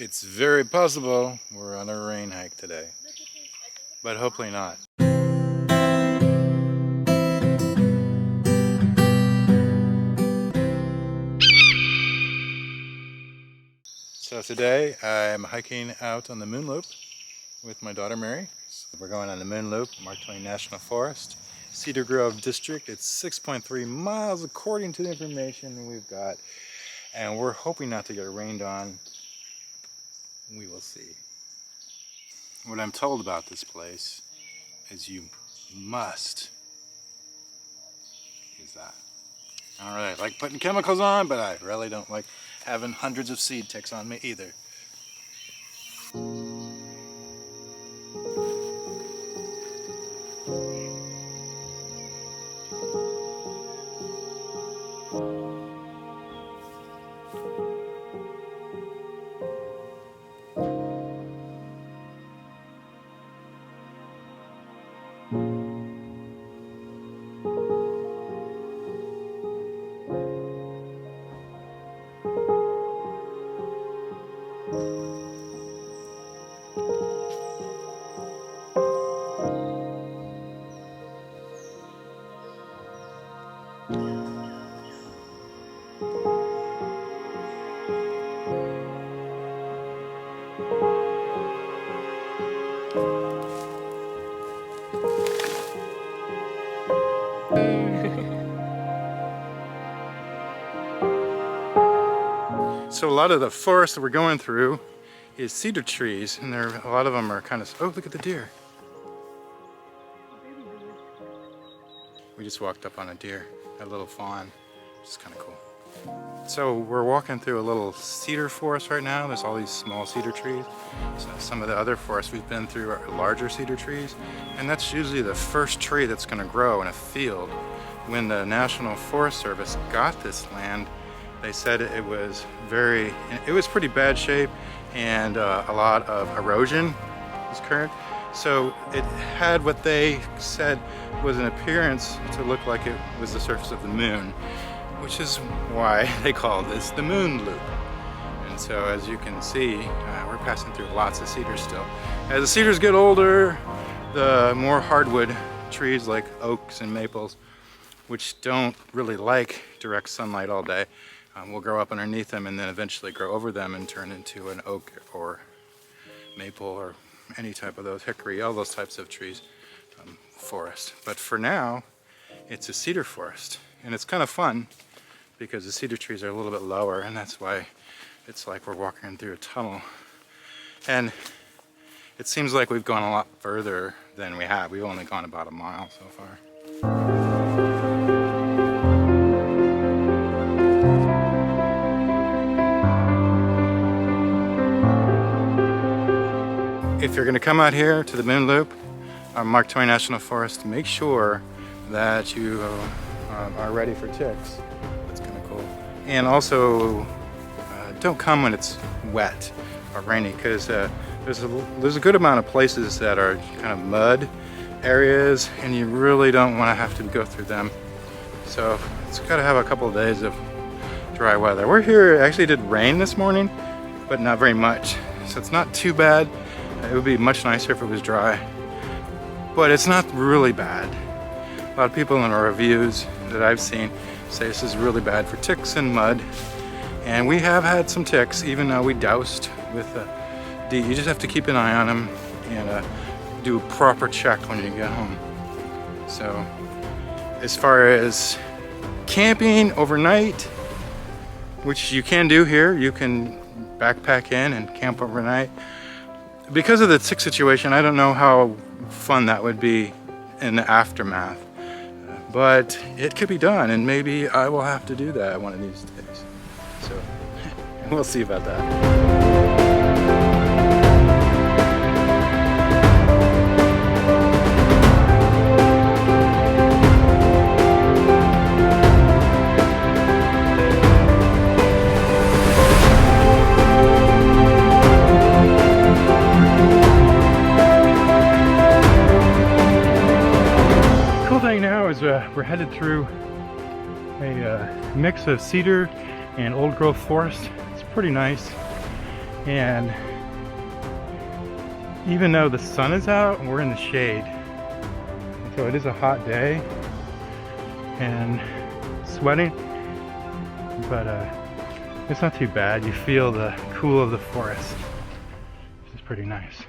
It's very possible we're on a rain hike today, but hopefully not. So today I'm hiking out on the Moon Loop with my daughter Mary. We're going on the Moon Loop, Mark Twain National Forest, Cedar Grove District. It's 6.3 miles according to the information we've got, and we're hoping not to get rained on. We will see. What I'm told about this place is you must use that. I don't really like putting chemicals on, but I really don't like having hundreds of seed ticks on me either. So a lot of the forest that we're going through is cedar trees, and a lot of them are kind of, oh, look at the deer. We just walked up on a deer, a little fawn, which is kind of cool. So we're walking through a little cedar forest right now. There's all these small cedar trees. So some of the other forests we've been through are larger cedar trees, and that's usually the first tree that's going to grow in a field. When the National Forest Service got this land, they said it was pretty bad shape, and a lot of erosion was current. So it had what they said was an appearance to look like it was the surface of the moon, which is why they call this the Moon Loop. And so as you can see, we're passing through lots of cedars still. As the cedars get older, the more hardwood trees like oaks and maples, which don't really like direct sunlight all day, will grow up underneath them and then eventually grow over them and turn into an oak or maple or any type of those, hickory, all those types of trees, forest. But for now, it's a cedar forest, and it's kind of fun because the cedar trees are a little bit lower, and that's why it's like we're walking through a tunnel. And it seems like we've gone a lot further than we have. We've only gone about a mile so far. If you're going to come out here to the Moon Loop, Mark Twain National Forest, make sure that you are ready for ticks. That's kind of cool. And also, don't come when it's wet or rainy, because there's a good amount of places that are kind of mud areas, and you really don't want to have to go through them. So it's got to have a couple of days of dry weather. We're here, it actually did rain this morning, but not very much. So it's not too bad. It would be much nicer if it was dry, but it's not really bad. A lot of people in our reviews that I've seen say this is really bad for ticks and mud, and we have had some ticks, even though we doused with DEET. You just have to keep an eye on them and do a proper check when you get home. So as far as camping overnight, which you can do here, you can backpack in and camp overnight. Because of the tick situation, I don't know how fun that would be in the aftermath, but it could be done, and maybe I will have to do that one of these days. So we'll see about that. We're headed through a mix of cedar and old growth forest. It's pretty nice, And even though the sun is out, we're in the shade. So it is a hot day and sweating, but it's not too bad. You feel the cool of the forest, which is pretty nice.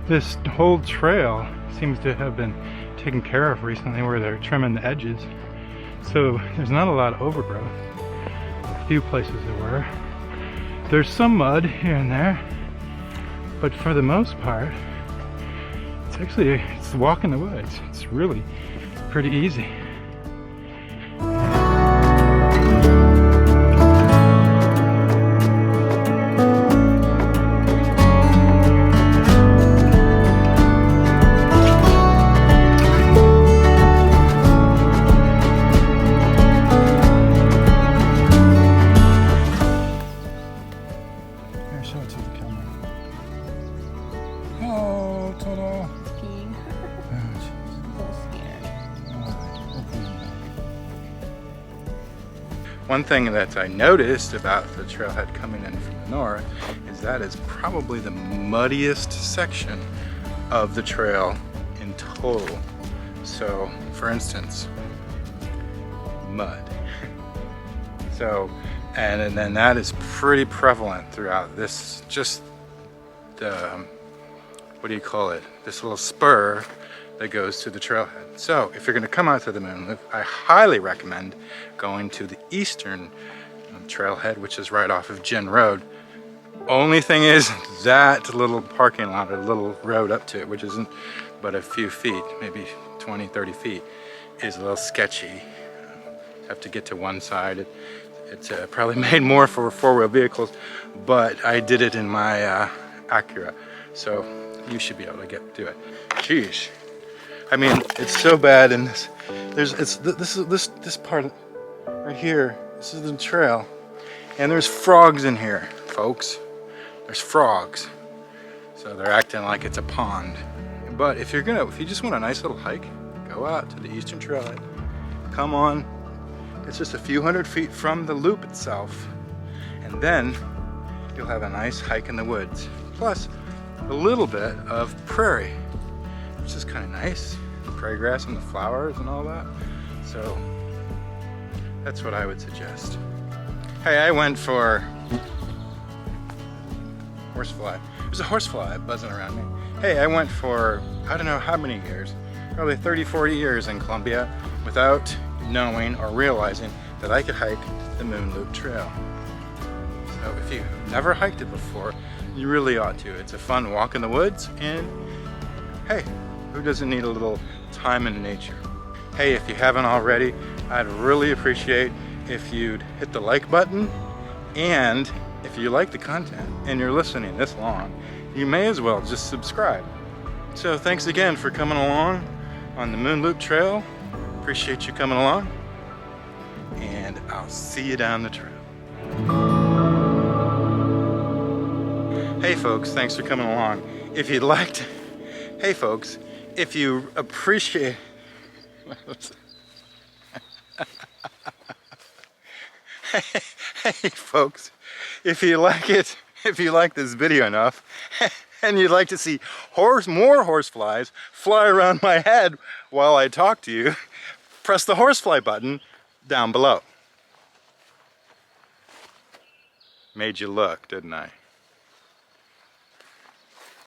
This whole trail seems to have been taken care of recently, where they're trimming the edges. So there's not a lot of overgrowth. A few places there were. There's some mud here and there, but for the most part, it's walk in the woods. It's really pretty easy. One thing that I noticed about the trailhead coming in from the north is that it's probably the muddiest section of the trail in total. So, for instance, mud. So, and then that is pretty prevalent throughout this, just the, what do you call it? This little spur that goes to the trailhead. So if you're going to come out to the Moon Loop, I highly recommend going to the eastern trailhead, which is right off of Ginn Road. Only thing is, that little parking lot, or little road up to it, which isn't but a few feet, maybe 20, 30 feet, is a little sketchy. Have to get to one side. It's probably made more for four-wheel vehicles, but I did it in my Acura, so you should be able to get to it. Jeez. I mean, it's so bad in this. This part right here. This is the trail, and there's frogs in here, folks. There's frogs, so they're acting like it's a pond. But if you just want a nice little hike, go out to the Eastern Trailhead. Come on, it's just a few hundred feet from the loop itself, and then you'll have a nice hike in the woods. Plus, a little bit of prairie, which is kind of nice. The prairie grass and the flowers and all that. So that's what I would suggest. Hey, I went for horsefly. There's a horsefly buzzing around me. Hey, I went for, I don't know how many years, probably 30, 40 years in Columbia without knowing or realizing that I could hike the Moon Loop Trail. So if you've never hiked it before, you really ought to. It's a fun walk in the woods, and hey, who doesn't need a little time in nature? Hey, if you haven't already, I'd really appreciate if you'd hit the like button, and if you like the content and you're listening this long, you may as well just subscribe. So thanks again for coming along on the Moon Loop Trail. Appreciate you coming along, and I'll see you down the trail. Hey folks, thanks for coming along. If you'd like to, hey folks, if you appreciate, hey folks, if you like it, if you like this video enough, and you'd like to see more horseflies fly around my head while I talk to you, press the horsefly button down below. Made you look, didn't I?